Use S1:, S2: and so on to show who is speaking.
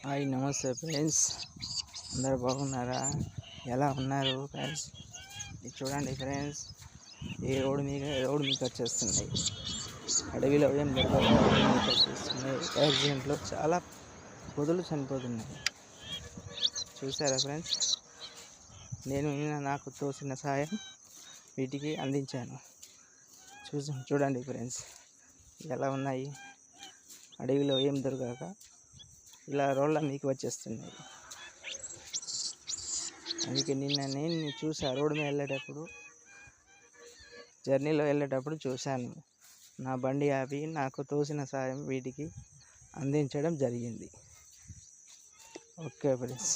S1: Hi నమస్తే friends, అందరు బాగున్నారా? ఎలా ఉన్నారు ఫ్రెండ్స్? ఇది చూడండి ఫ్రెండ్స్, ఈ రోడ్డు మీకు వచ్చేస్తున్నాయి. అడవిలో ఏం దొరకక రోడ్డు మీకు వచ్చేస్తున్నాయి. యాక్సిడెంట్లో చాలా పొదులు చనిపోతున్నాయి. చూసారా ఫ్రెండ్స్? నేను నాకు తోసిన సాయం వీటికి అందించాను. చూడండి ఫ్రెండ్స్, ఎలా ఉన్నాయి. అడవిలో ఏం దొరకక ఇలా రోడ్ల మీకు వచ్చేస్తున్నాయి. అందుకే నేను చూసా, రోడ్డు మీద వెళ్ళేటప్పుడు, జర్నీలో వెళ్ళేటప్పుడు చూశాను. నా బండి ఆపి నాకు తోసిన సాయం వీటికి అందించడం జరిగింది. Okay friends.